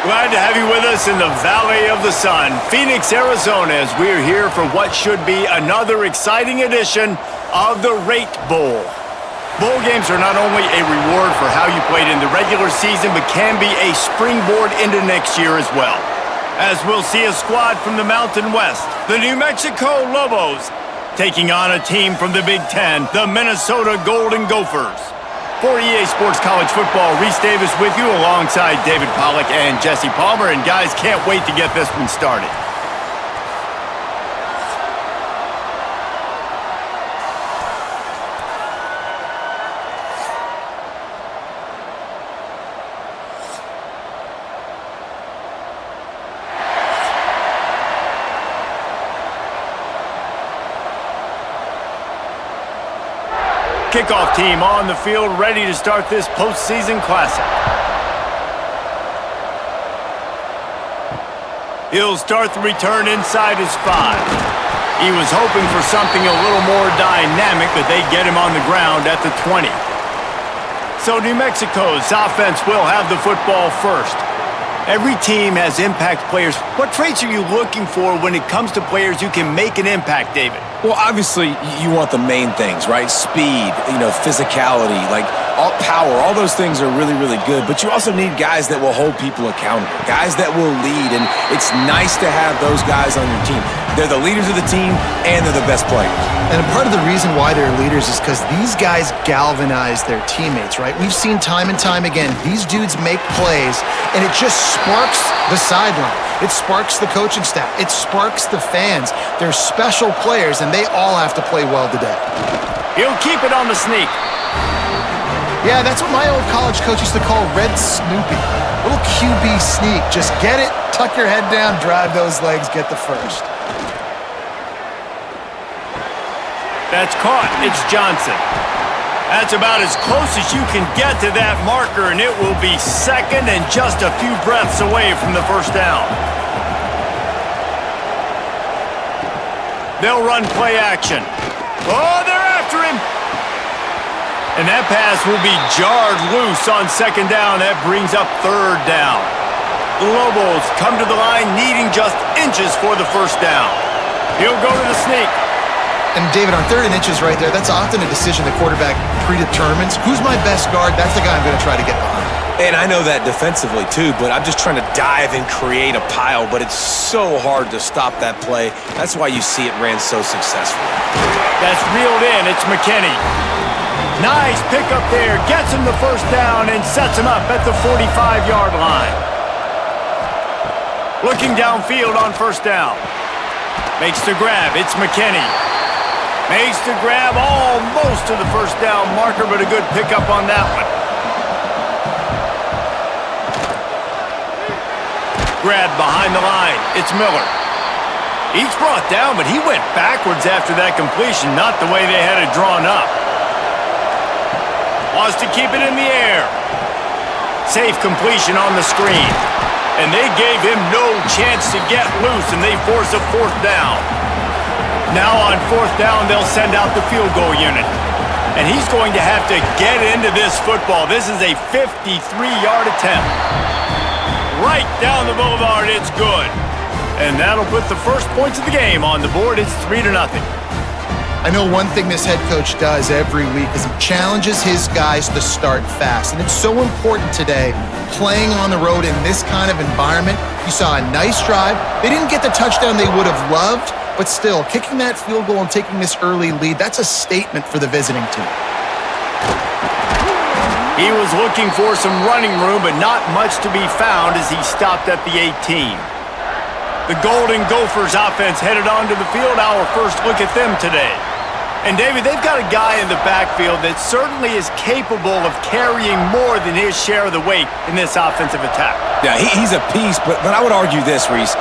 Glad to have you with us in the Valley of the Sun, Phoenix, Arizona, as we're here for what should be another exciting edition of the Rate Bowl. Bowl games are not only a reward for how you played in the regular season, but can be a springboard into next year as well. As we'll see a squad from the Mountain West, the New Mexico Lobos, taking on a team from the Big Ten, the Minnesota Golden Gophers. For EA Sports College Football, Reese Davis with you alongside David Pollack and Jesse Palmer. And guys, can't wait to get this one started. Kickoff team on the field, ready to start this postseason classic. He'll start the return inside his 5. He was hoping for something a little more dynamic, but they get him on the ground at the 20. So New Mexico's offense will have the football first. Every team has impact players. What traits are you looking for when it comes to players who can make an impact, David? Well, obviously, you want the main things, right? Speed, physicality, all power. All those things are really, really good. But you also need guys that will hold people accountable, guys that will lead. And it's nice to have those guys on your team. They're the leaders of the team, and they're the best players. And part of the reason why they're leaders is because these guys galvanize their teammates, right? We've seen time and time again, these dudes make plays, and it just sparks the sideline. It sparks the coaching staff. It sparks the fans. They're special players, and they all have to play well today. He'll keep it on the sneak. Yeah, that's what my old college coach used to call Red Snoopy. Little QB sneak. Just get it, tuck your head down, drive those legs, get the first. That's caught. It's Johnson. That's about as close as you can get to that marker, and it will be second and just a few breaths away from the first down. They'll run play action. Oh, they're after him. And that pass will be jarred loose on second down. That brings up third down. The Lobos come to the line needing just inches for the first down. He'll go to the sneak. And David, on 3rd and inches right there, that's often a decision the quarterback predetermines. Who's my best guard? That's the guy I'm going to try to get behind. And I know that defensively, too, but I'm just trying to dive and create a pile, but it's so hard to stop that play. That's why you see it ran so successfully. That's reeled in. It's McKinney. Nice pickup there. Gets him the first down and sets him up at the 45-yard line. Looking downfield on first down. Makes the grab. It's McKinney. Makes the grab almost to the first down marker, but a good pickup on that one. Grab behind the line. It's Miller. He's brought down, but he went backwards after that completion, not the way they had it drawn up. Wants to keep it in the air. Safe completion on the screen. And they gave him no chance to get loose, and they force a 4th down. Now on 4th down, they'll send out the field goal unit. And he's going to have to get into this football. This is a 53-yard attempt. Right down the boulevard, it's good. And that'll put the first points of the game on the board. It's 3-0. I know one thing this head coach does every week is he challenges his guys to start fast. And it's so important today, playing on the road in this kind of environment. You saw a nice drive. They didn't get the touchdown they would have loved, but still, kicking that field goal and taking this early lead, that's a statement for the visiting team. He was looking for some running room, but not much to be found as he stopped at the 18. The Golden Gophers offense headed onto the field. Our first look at them today. And David, they've got a guy in the backfield that certainly is capable of carrying more than his share of the weight in this offensive attack. Yeah, he's a piece, but I would argue this, Reese.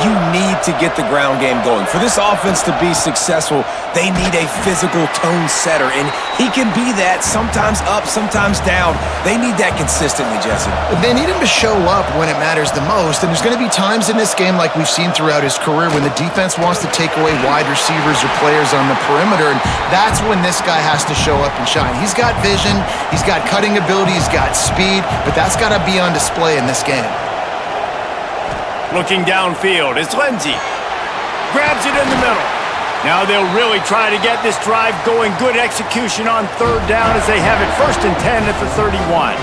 You need to get the ground game going. For this offense to be successful, they need a physical tone setter, and he can be that, sometimes up, sometimes down. They need that consistently, Jesse. They need him to show up when it matters the most, and there's going to be times in this game like we've seen throughout his career when the defense wants to take away wide receivers or players on the perimeter, and that's when this guy has to show up and shine. He's got vision, he's got cutting ability, he's got speed, but that's got to be on display in this game. Looking downfield, it's Lindsey. Grabs it in the middle. Now they'll really try to get this drive going. Good execution on third down as they have it 1st and 10 at the 31.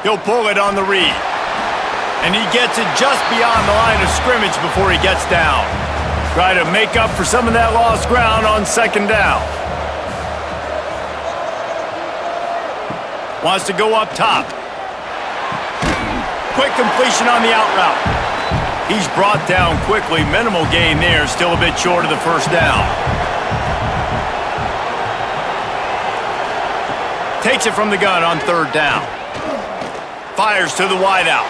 He'll pull it on the read. And he gets it just beyond the line of scrimmage before he gets down. Try to make up for some of that lost ground on 2nd down. Wants to go up top. Quick completion on the out route. He's brought down quickly. Minimal gain there. Still a bit short of the 1st down. Takes it from the gun on 3rd down. Fires to the wideout.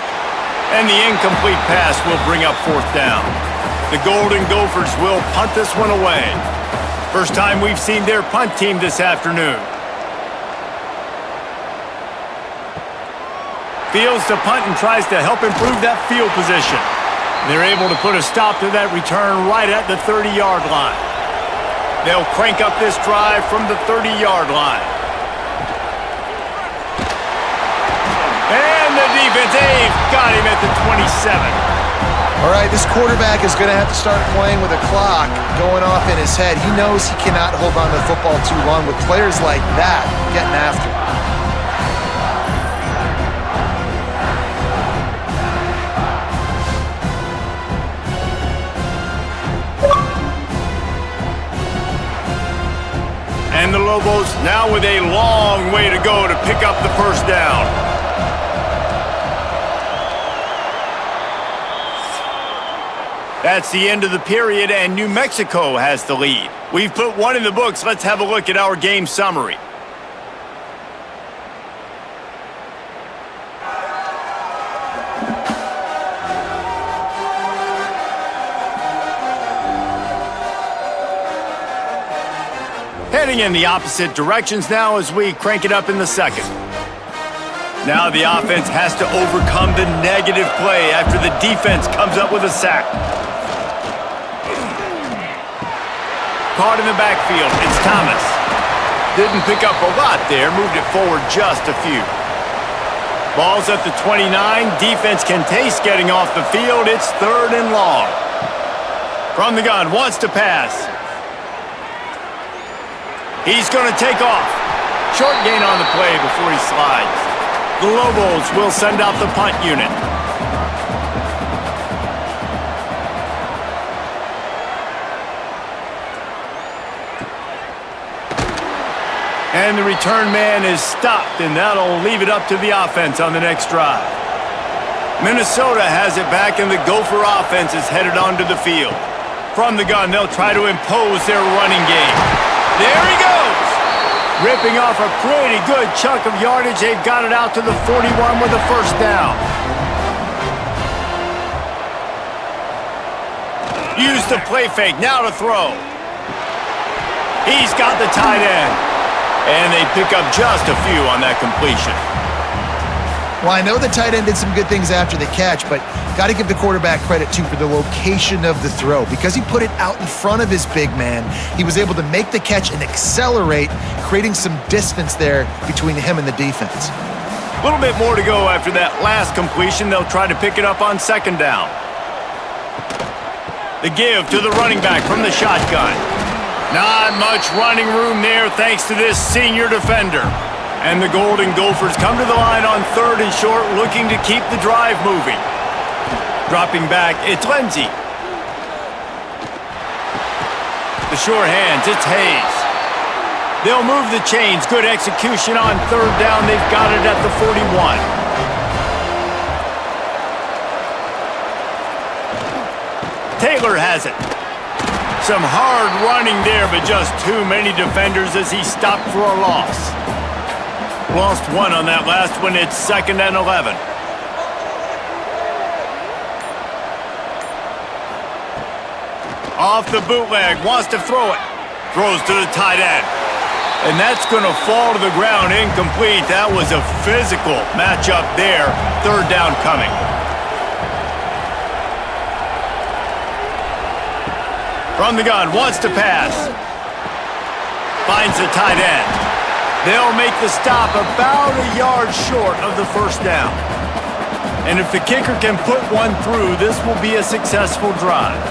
And the incomplete pass will bring up 4th down. The Golden Gophers will punt this one away. First time we've seen their punt team this afternoon. Fields to punt and tries to help improve that field position. They're able to put a stop to that return right at the 30-yard line. They'll crank up this drive from the 30-yard line. And the defense, they've got him at the 27. All right, this quarterback is going to have to start playing with a clock going off in his head. He knows he cannot hold on to the football too long with players like that getting after him. And the Lobos now with a long way to go to pick up the 1st down. That's the end of the period, and New Mexico has the lead. We've put one in the books. Let's have a look at our game summary. Heading in the opposite directions now as we crank it up in the 2nd. Now the offense has to overcome the negative play after the defense comes up with a sack. Caught in the backfield, it's Thomas. Didn't pick up a lot there, moved it forward just a few. Ball's at the 29, defense can taste getting off the field, it's 3rd and long. From the gun, wants to pass. He's going to take off. Short gain on the play before he slides. The Lobos will send out the punt unit. And the return man is stopped, and that'll leave it up to the offense on the next drive. Minnesota has it back, and the Gopher offense is headed onto the field. From the gun, they'll try to impose their running game. There he goes! Ripping off a pretty good chunk of yardage. They've got it out to the 41 with a 1st down. Use the play fake, now to throw. He's got the tight end. And they pick up just a few on that completion. Well, I know the tight end did some good things after the catch, but got to give the quarterback credit, too, for the location of the throw. Because he put it out in front of his big man, he was able to make the catch and accelerate, creating some distance there between him and the defense. A little bit more to go after that last completion. They'll try to pick it up on 2nd down. The give to the running back from the shotgun. Not much running room there thanks to this senior defender. And the Golden Gophers come to the line on 3rd and short, looking to keep the drive moving. Dropping back, it's Lindsey. The sure hands, it's Hayes. They'll move the chains. Good execution on 3rd down. They've got it at the 41. Taylor has it. Some hard running there, but just too many defenders as he stopped for a loss. Lost one on that last one. It's 2nd and 11. Off the bootleg, wants to throw it. Throws to the tight end. And that's going to fall to the ground incomplete. That was a physical matchup there. 3rd down coming. From the gun, wants to pass. Finds the tight end. They'll make the stop about a yard short of the first down. And if the kicker can put one through, this will be a successful drive.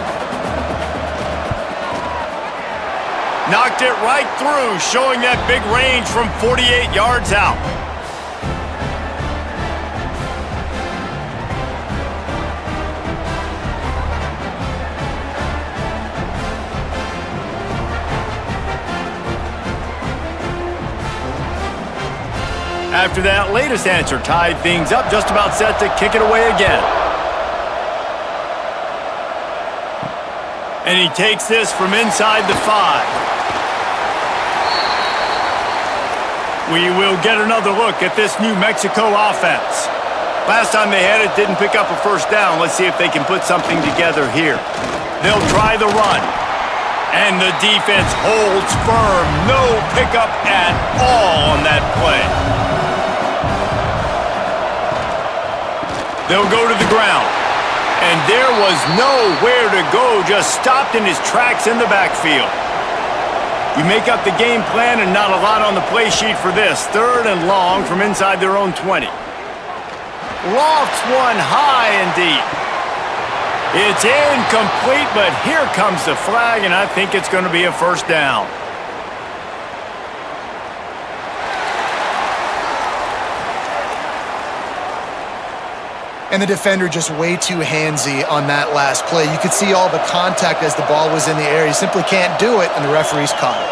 Knocked it right through, showing that big range from 48 yards out. After that latest answer tied things up, just about set to kick it away again. And he takes this from inside the 5. We will get another look at this New Mexico offense. Last time they had it, didn't pick up a first down. Let's see if they can put something together here. They'll try the run. And the defense holds firm. No pickup at all on that play. They'll go to the ground. And there was nowhere to go, just stopped in his tracks in the backfield. You make up the game plan and not a lot on the play sheet for this. 3rd and long from inside their own 20. Lofts one high and deep. It's incomplete, but here comes the flag, and I think it's going to be a first down. And the defender just way too handsy on that last play. You could see all the contact as the ball was in the air. He simply can't do it, and the referee's caught it.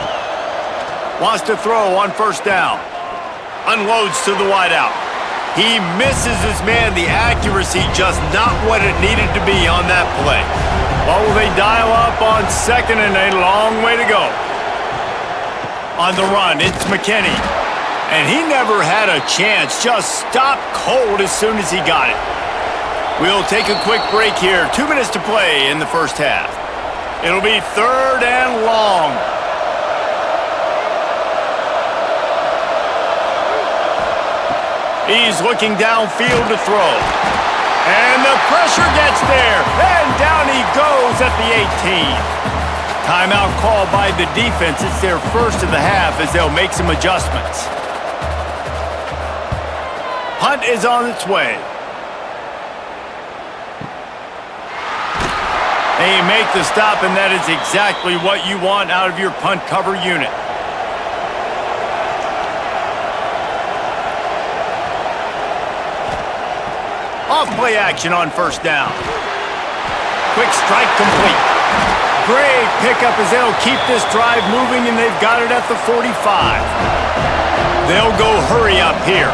Wants to throw on first down. Unloads to the wideout. He misses his man. The accuracy just not what it needed to be on that play. What will they dial up on 2nd and a long way to go? On the run, it's McKinney. And he never had a chance. Just stopped cold as soon as he got it. We'll take a quick break here. 2 minutes to play in the first half. It'll be 3rd and long. He's looking downfield to throw. And the pressure gets there. And down he goes at the 18. Timeout called by the defense. It's their first of the half as they'll make some adjustments. Punt is on its way. They make the stop, and that is exactly what you want out of your punt cover unit. Off-play action on first down. Quick strike complete. Great pickup as they'll keep this drive moving, and they've got it at the 45. They'll go hurry up here.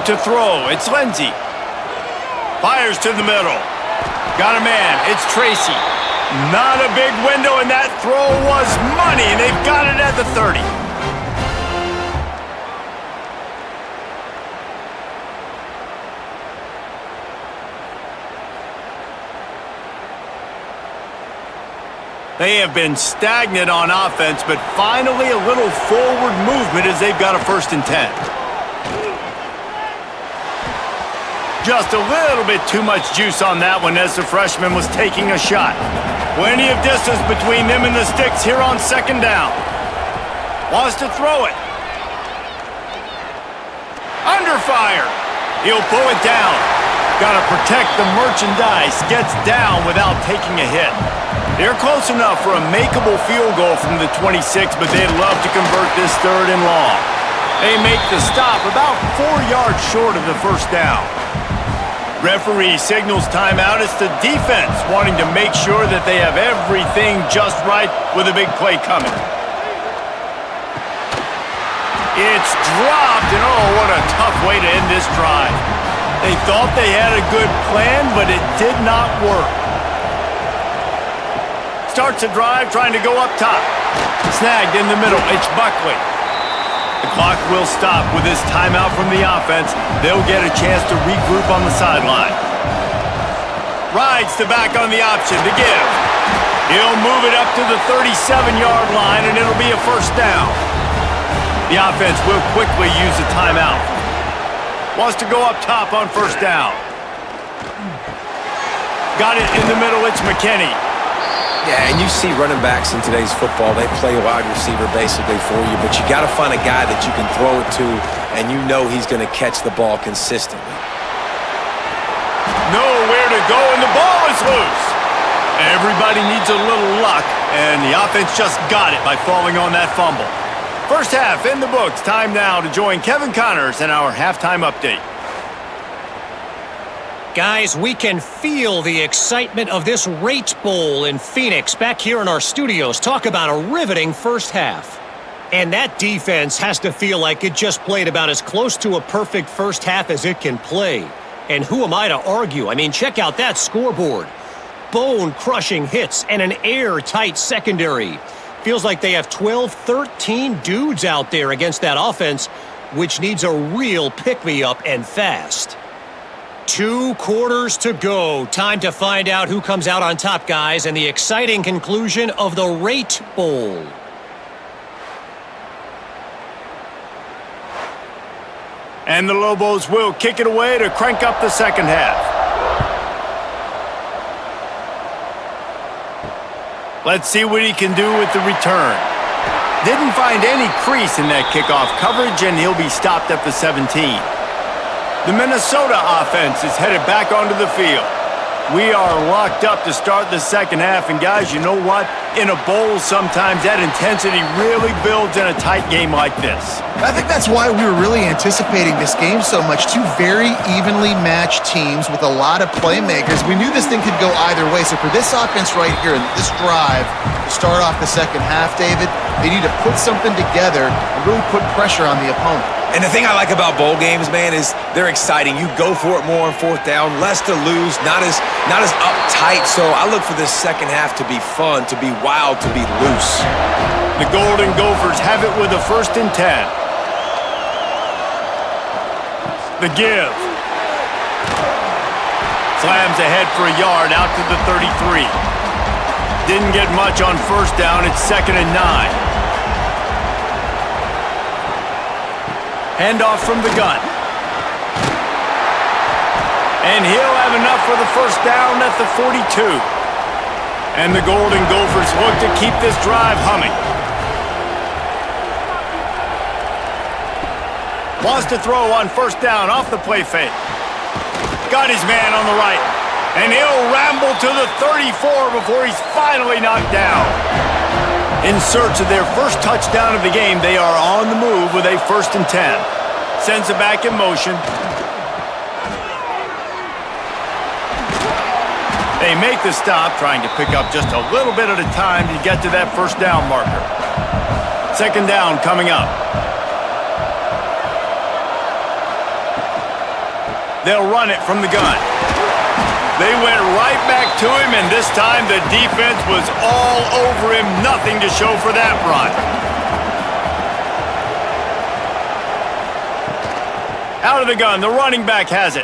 To throw, it's Lindsey. Fires to the middle. Got a man, it's Tracy. Not a big window, and that throw was money, and they've got it at the 30. They have been stagnant on offense, but finally a little forward movement as they've got a 1st and 10. Just a little bit too much juice on that one as the freshman was taking a shot. Plenty of distance between them and the sticks here on 2nd down. Wants to throw it. Under fire. He'll pull it down. Got to protect the merchandise. Gets down without taking a hit. They're close enough for a makeable field goal from the 26, but they'd love to convert this 3rd and long. They make the stop about 4 yards short of the first down. Referee signals timeout. It's the defense wanting to make sure that they have everything just right with a big play coming. It's dropped, and oh, what a tough way to end this drive. They thought they had a good plan, but it did not work. Starts a drive trying to go up top. Snagged in the middle. It's Buckley. The clock will stop with this timeout from the offense. They'll get a chance to regroup on the sideline. Rides the back on the option to give. He'll move it up to the 37-yard line, and it'll be a first down. The offense will quickly use a timeout. Wants to go up top on first down. Got it in the middle. It's McKinney. Yeah, and you see running backs in today's football, they play wide receiver basically for you, but you got to find a guy that you can throw it to, and you know he's going to catch the ball consistently. Nowhere to go, and the ball is loose. Everybody needs a little luck, and the offense just got it by falling on that fumble. First half in the books. Time now to join Kevin Connors in our halftime update. Guys, we can feel the excitement of this Rate Bowl in Phoenix back here in our studios. Talk about a riveting first half. And that defense has to feel like it just played about as close to a perfect first half as it can play. And who am I to argue? I mean, check out that scoreboard. Bone-crushing hits and an airtight secondary. Feels like they have 12, 13 dudes out there against that offense, which needs a real pick-me-up and fast. 2 quarters to go. Time to find out who comes out on top, guys, and the exciting conclusion of the Rate Bowl. And the Lobos will kick it away to crank up the second half. Let's see what he can do with the return. Didn't find any crease in that kickoff coverage, and he'll be stopped at the 17. The Minnesota offense is headed back onto the field. We are locked up to start the second half, and guys, you know what? In a bowl, sometimes that intensity really builds in a tight game like this. I think that's why we were really anticipating this game so much. 2 very evenly matched teams with a lot of playmakers. We knew this thing could go either way. So for this offense right here, this drive, to start off the second half, David, they need to put something together and really put pressure on the opponent. And the thing I like about bowl games, man, is they're exciting. You go for it more on fourth down, less to lose, not as uptight. So I look for this second half to be fun, to be wild, to be loose. The Golden Gophers have it with a 1st and 10. The give. Slams ahead for a yard out to the 33. Didn't get much on first down. It's 2nd and 9. Handoff from the gun. And he'll have enough for the first down at the 42. And the Golden Gophers look to keep this drive humming. Wants to throw on first down off the play fake. Got his man on the right. And he'll ramble to the 34 before he's finally knocked down. In search of their first touchdown of the game, they are on the move with a 1st and 10. Sends it back in motion. They make the stop, trying to pick up just a little bit at a time to get to that first down marker. 2nd down coming up. They'll run it from the gun. They went right back to him, and this time the defense was all over him. Nothing to show for that run. Out of the gun, the running back has it.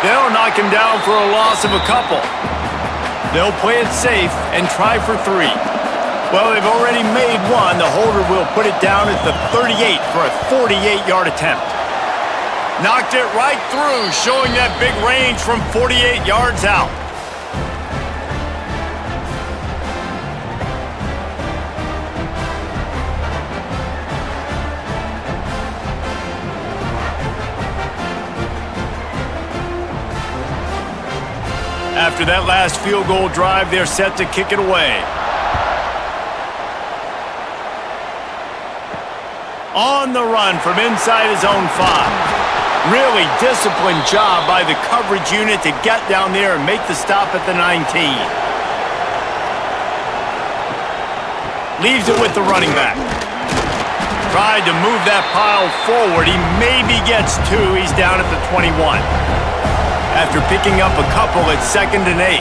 They'll knock him down for a loss of a couple. They'll play it safe and try for 3. Well, they've already made one. The holder will put it down at the 38 for a 48-yard attempt. Knocked it right through, showing that big range from 48 yards out. After that last field goal drive, they're set to kick it away. On the run from inside his own 5. Really disciplined job by the coverage unit to get down there and make the stop at the 19. Leaves it with the running back. Tried to move that pile forward. He maybe gets 2. He's down at the 21. After picking up a couple, it's 2nd and 8.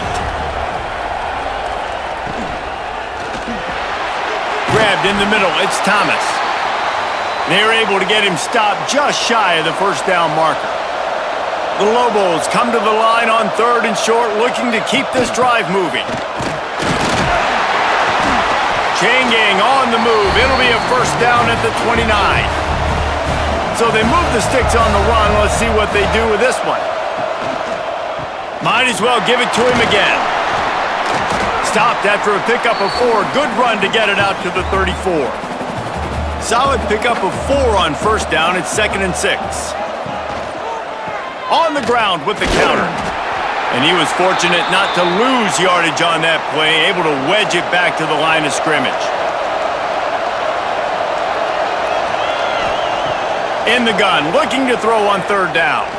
Grabbed in the middle. It's Thomas. They're able to get him stopped just shy of the first down marker. The Lobos come to the line on 3rd and short, looking to keep this drive moving. Chain gang on the move. It'll be a first down at the 29. So they move the sticks on the run. Let's see what they do with this one. Might as well give it to him again. stopped after a pickup of 4. Good run to get it out to the 34. Solid pickup of 4 on first down. It's 2nd and 6. On the ground with the counter. And he was fortunate not to lose yardage on that play, able to wedge it back to the line of scrimmage. In the gun, looking to throw on 3rd down.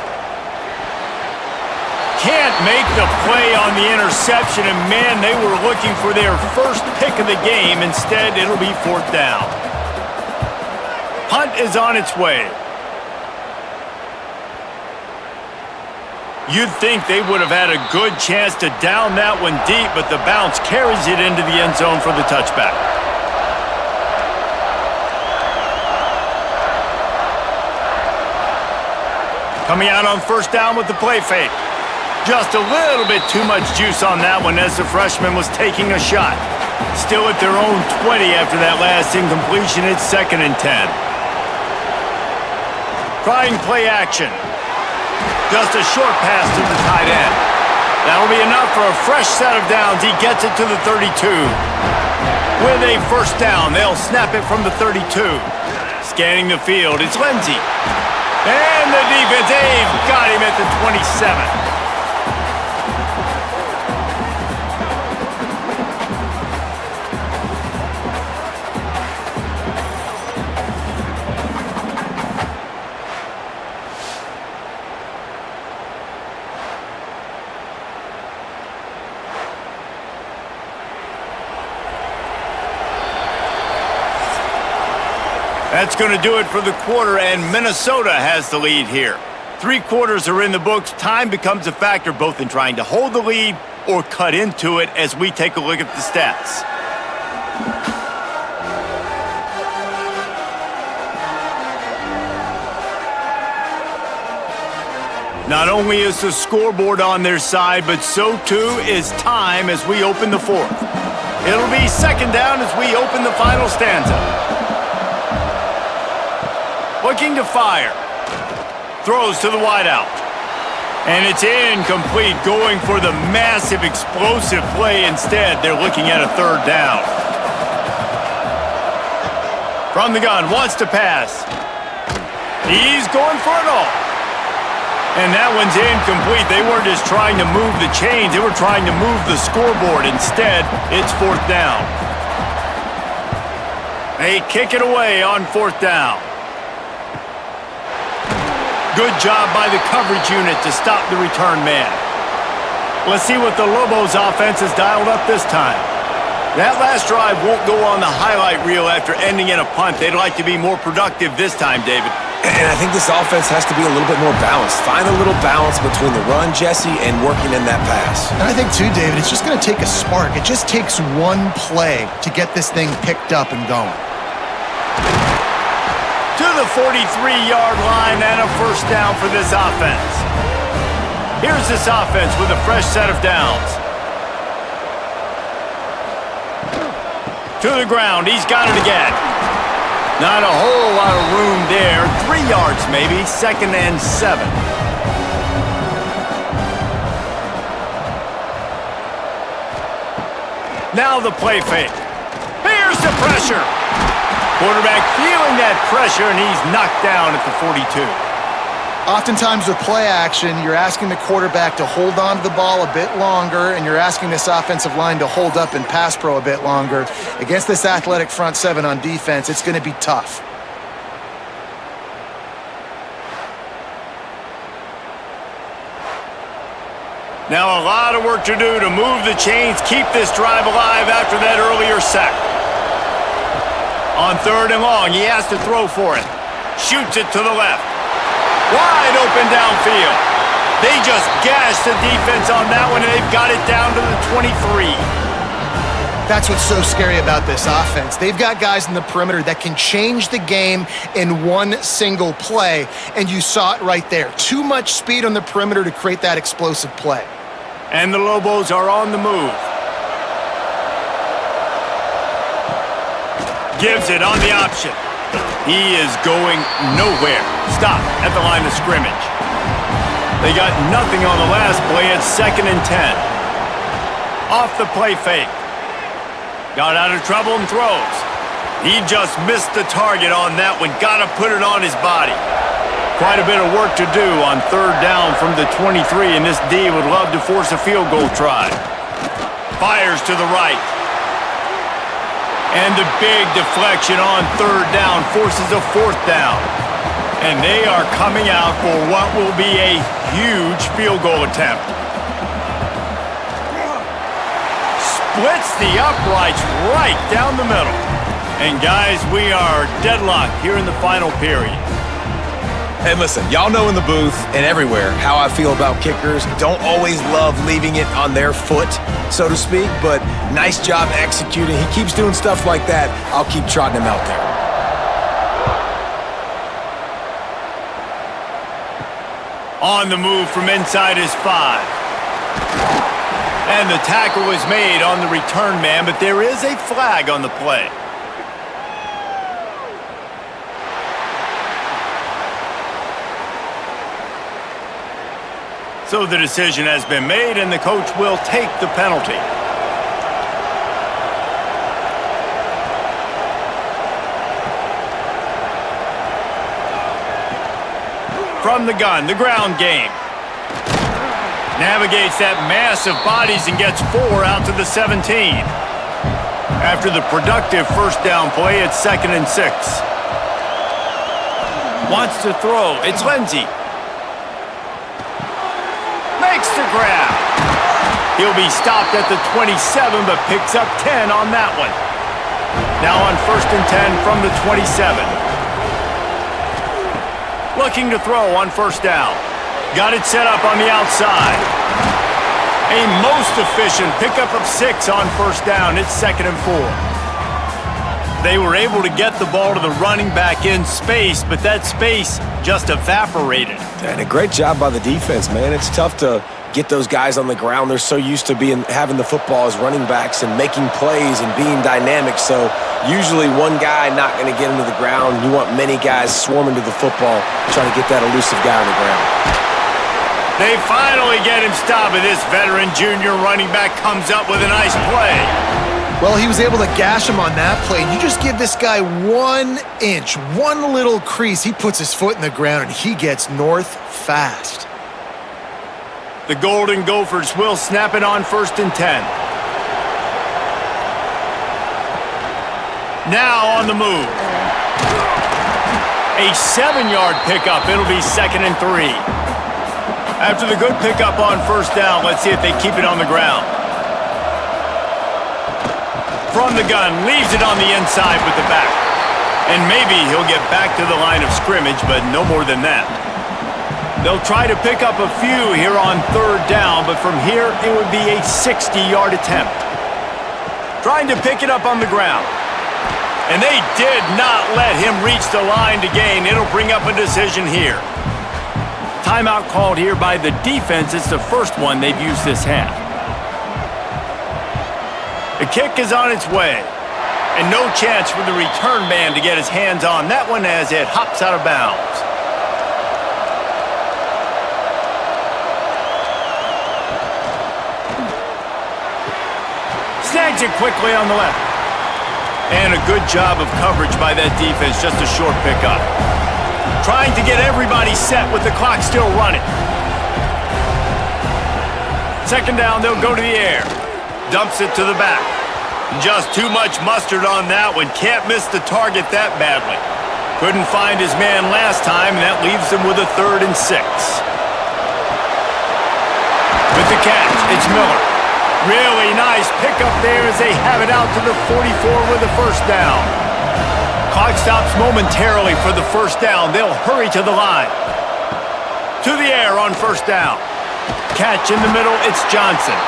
Can't make the play on the interception, and man, they were looking for their first pick of the game. Instead, it'll be 4th down. Punt is on its way. You'd think they would have had a good chance to down that one deep, but the bounce carries it into the end zone for the touchback. Coming out on 1st down with the play fake. Just a little bit too much juice on that one as the freshman was taking a shot. Still at their own 20 after that last incompletion. It's 2nd and 10. Trying play action. Just a short pass to the tight end. That'll be enough for a fresh set of downs. He gets it to the 32. With a 1st down, they'll snap it from the 32. Scanning the field, it's Lindsey. And the defense, they've got him at the 27. That's going to do it for the quarter, and Minnesota has the lead here. 3 quarters are in the books. Time becomes a factor both in trying to hold the lead or cut into it as we take a look at the stats. Not only is the scoreboard on their side, but so too is time as we open the 4th. It'll be 2nd down as we open the final stanza. Looking to fire. Throws to the wideout. And it's incomplete, going for the massive explosive play instead. They're looking at a 3rd down. From the gun, wants to pass. He's going for it all. And that one's incomplete. They weren't just trying to move the chains. They were trying to move the scoreboard. Instead, it's 4th down. They kick it away on 4th down. Good job by the coverage unit to stop the return man. Let's see what the Lobos offense has dialed up this time. That last drive won't go on the highlight reel after ending in a punt. They'd like to be more productive this time, David. And I think this offense has to be a little bit more balanced. Find a little balance between the run, Jesse, and working in that pass. And I think, too, David, it's just going to take a spark. It just takes one play to get this thing picked up and going. To the 43-yard line and a 1st down for this offense. Here's this offense with a fresh set of downs. To the ground, he's got it again. Not a whole lot of room there. 3 yards maybe, 2nd and 7. Now the play fake. Here's the pressure. Quarterback feeling that pressure, and he's knocked down at the 42. Oftentimes with play action, you're asking the quarterback to hold on to the ball a bit longer, and you're asking this offensive line to hold up in pass pro a bit longer. Against this athletic front 7 on defense, it's going to be tough. Now a lot of work to do to move the chains, keep this drive alive after that earlier sack. On 3rd and long, he has to throw for it. Shoots it to the left. Wide open downfield. They just gashed the defense on that one, and they've got it down to the 23. That's what's so scary about this offense. They've got guys in the perimeter that can change the game in one single play, and you saw it right there. Too much speed on the perimeter to create that explosive play. And the Lobos are on the move. Gives it on the option. He is going nowhere. Stop at the line of scrimmage. They got nothing on the last play. It's 2nd and 10. Off the play fake. Got out of trouble and throws. He just missed the target on that one. Got to put it on his body. Quite a bit of work to do on third down from the 23, and this D would love to force a field goal try. Fires to the right. And the big deflection on third down forces a fourth down. And they are coming out for what will be a huge field goal attempt. Splits the uprights right down the middle. And guys, we are deadlocked here in the final period. And listen, y'all know in the booth and everywhere how I feel about kickers. Don't always love leaving it on their foot, so to speak, but nice job executing. He keeps doing stuff like that. I'll keep trotting him out there. On the move from inside his 5. And the tackle was made on the return man, but there is a flag on the play. So the decision has been made, and the coach will take the penalty. From the gun, the ground game. Navigates that mass of bodies and gets 4 out to the 17. After the productive first down play, it's 2nd and 6. Wants to throw. It's Lindsey. Makes the grab. He'll be stopped at the 27, but picks up 10 on that one. Now on 1st and 10 from the 27. Looking to throw on 1st down. Got it set up on the outside. A most efficient pickup of 6 on 1st down. It's 2nd and 4. They were able to get the ball to the running back in space, but that space just evaporated. And a great job by the defense, man. It's tough to get those guys on the ground. They're so used to having the football as running backs and making plays and being dynamic. So usually one guy not going to get into the ground. You want many guys swarming to the football, trying to get that elusive guy on the ground. They finally get him stopped, and this veteran junior running back comes up with a nice play. Well, he was able to gash him on that play. You just give this guy 1 inch, one little crease. He puts his foot in the ground, and he gets north fast. The Golden Gophers will snap it on 1st and 10. Now on the move. A 7-yard pickup. It'll be 2nd and 3. After the good pickup on 1st down, let's see if they keep it on the ground. From the gun, leaves it on the inside with the back. And maybe he'll get back to the line of scrimmage, but no more than that. They'll try to pick up a few here on 3rd down, but from here, it would be a 60-yard attempt. Trying to pick it up on the ground. And they did not let him reach the line to gain. It'll bring up a decision here. Timeout called here by the defense. It's the first one they've used this half. The kick is on its way. And no chance for the return man to get his hands on that one as it hops out of bounds. Snags it quickly on the left. And a good job of coverage by that defense, just a short pickup. Trying to get everybody set with the clock still running. 2nd down, they'll go to the air. Dumps it to the back. Just too much mustard on that one. Can't miss the target that badly. Couldn't find his man last time, and that leaves him with a 3rd and 6. With the catch, it's Miller. Really nice pickup there as they have it out to the 44 with the 1st down. Clock stops momentarily for the 1st down. They'll hurry to the line. To the air on 1st down. Catch in the middle, it's Johnson.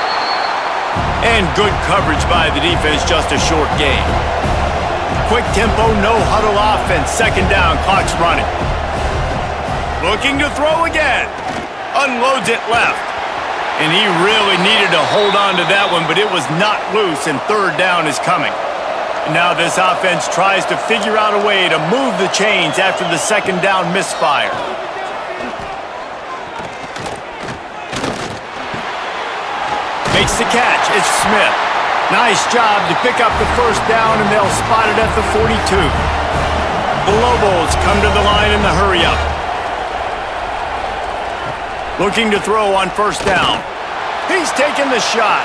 And good coverage by the defense, just a short gain. Quick tempo, no huddle offense. 2nd down, clock's running. Looking to throw again. Unloads it left. And he really needed to hold on to that one, but it was not loose, and 3rd down is coming. Now this offense tries to figure out a way to move the chains after the 2nd down misfire. Makes the catch. It's Smith. Nice job to pick up the first down, and they'll spot it at the 42. The Lobos come to the line in the hurry-up. Looking to throw on first down. He's taking the shot.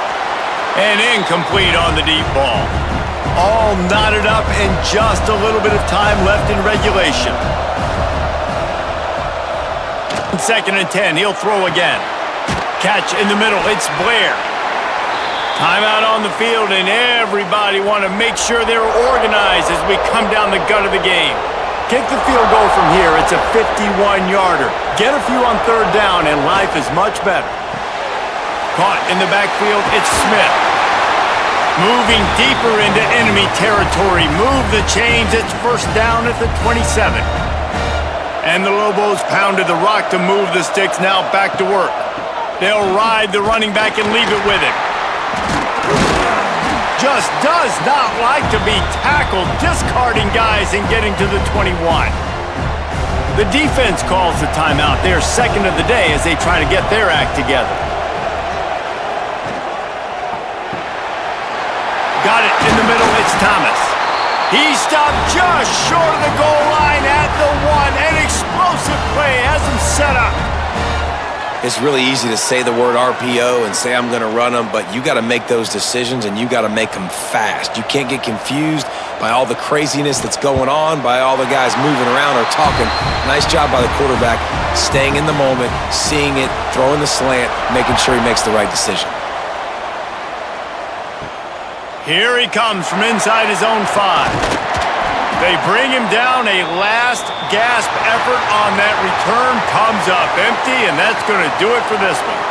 And incomplete on the deep ball. All knotted up and just a little bit of time left in regulation. 2nd and 10, he'll throw again. Catch in the middle, it's Blair. Timeout on the field, and everybody want to make sure they're organized as we come down the gut of the game. Kick the field goal from here, it's a 51-yarder. Get a few on 3rd down, and life is much better. Caught in the backfield, it's Smith. Moving deeper into enemy territory. Move the chains, it's 1st down at the 27. And the Lobos pounded the rock to move the sticks, now back to work. They'll ride the running back and leave it with him. Just does not like to be tackled, discarding guys and getting to the 21. The defense calls the timeout. They're 2nd of the day as they try to get their act together. Got it in the middle, it's Thomas. He stopped just short of the goal line at the 1. An explosive play has him set up. It's really easy to say the word RPO and say I'm going to run them, but you got to make those decisions and you got to make them fast. You can't get confused by all the craziness that's going on, by all the guys moving around or talking. Nice job by the quarterback, staying in the moment, seeing it, throwing the slant, making sure he makes the right decision. Here he comes from inside his own 5. They bring him down. A last gasp effort on that return comes up empty, and that's going to do it for this one.